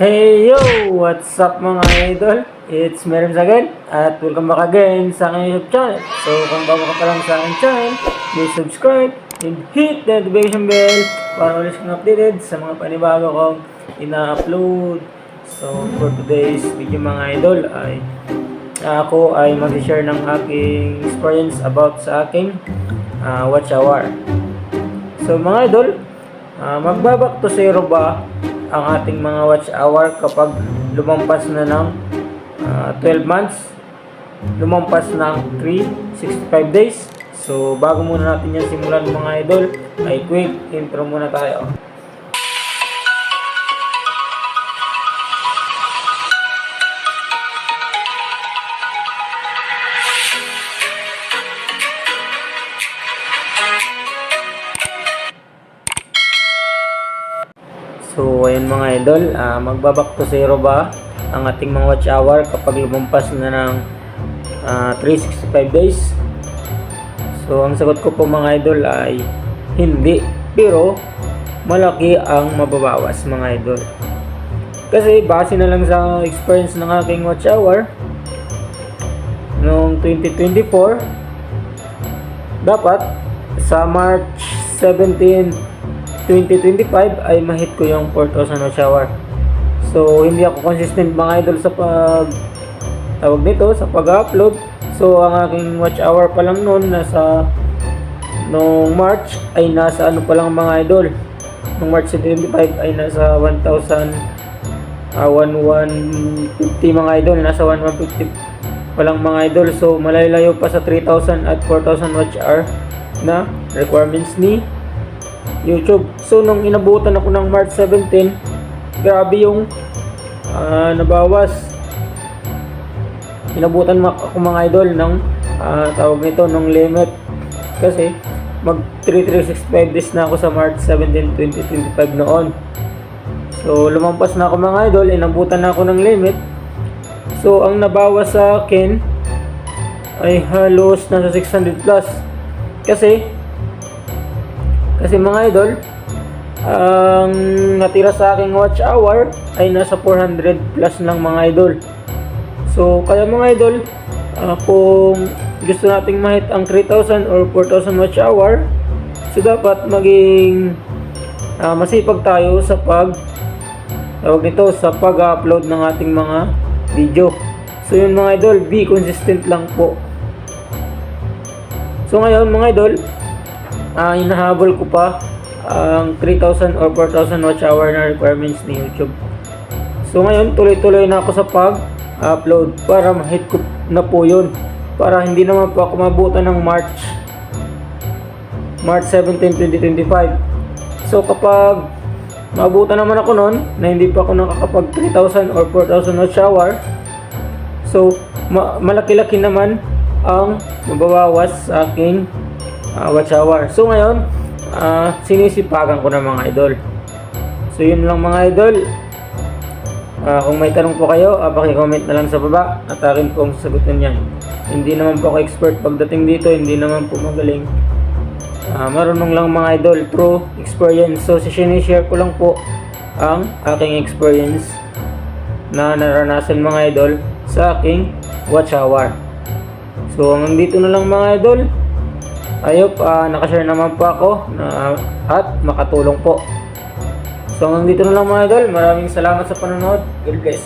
Hey yo! What's up mga idol? It's Meron again at welcome back again sa aking YouTube channel. So kung bago ka pa lang sa aking channel, please subscribe and hit the notification bell para ulit kang updated sa mga panibago kong ina-upload. So for today's video mga idol ay ako ay mag-share ng aking experience about sa aking watch hour. So mga idol, magbaback to zero ba ang ating mga watch hour kapag lumampas na ng 12 months, lumampas ng 365 days. So bago muna natin yan simulan mga idol, ay quick intro muna tayo. So ayun mga idol, magbaback to zero ba ang ating mga watch hour kapag lumampas na ng 365 days? So ang sagot ko po mga idol ay hindi, pero malaki ang mababawas mga idol. Kasi base na lang sa experience ng aking watch hour noong 2024, dapat sa March 17 2025 ay mahit ko yung 4,000 watch hour. So hindi ako consistent mga idol sa tawag nito sa pag-upload. So ang aking watch hour pa lang noon noong March ay nasa ano pa lang mga idol. Noong March 25 ay nasa 1,150 mga idol, nasa 1,150 pa lang mga idol. So malayo pa sa 3,000 at 4,000 watch hour na requirements ni YouTube. So nung inabutan ako ng March 17, grabe yung nabawas. Inabutan ako mga idol ng tawag nito ng limit, kasi mag 365 days na ako sa March 17, 2025 noon. So lumampas na ako mga idol, inabutan na ako ng limit. So ang nabawas sa akin ay halos nasa 600 plus. Kasi mga idol, ang natira sa aking watch hour ay nasa 400 plus lang mga idol. So kaya mga idol, kung gusto nating mahit ang 3,000 or 4,000 watch hour, so dapat maging masipag tayo sa pag-upload ng ating mga video. So yun mga idol, be consistent lang po. So ngayon mga idol, hinahabol ko pa ang 3,000 or 4,000 watch hour na requirements ni YouTube. So ngayon tuloy-tuloy na ako sa pag-upload para ma-hit ko na po yun, para hindi naman po ako mabutan ng March 17, 2025. So kapag mabutan naman ako nun na hindi pa ako nakakapag 3,000 or 4,000 watch hour, so malaki-laki naman ang mababawas sa aking watch hour. So ngayon, sinisipagan ko na mga idol. So yun lang mga idol. Kung may tanong po kayo, paki-comment na lang sa baba at akin pong sagutin yan. Hindi naman po ako expert pagdating dito, hindi naman po magaling. Marunong lang mga idol through experience. So sinishare ko lang po ang aking experience na naranasan mga idol sa aking watch hour. So hanggang dito na lang mga idol. Ayop, nakashare naman po ako at makatulong po. So hanggang dito na lang mga idol. Maraming salamat sa panonood. God bless.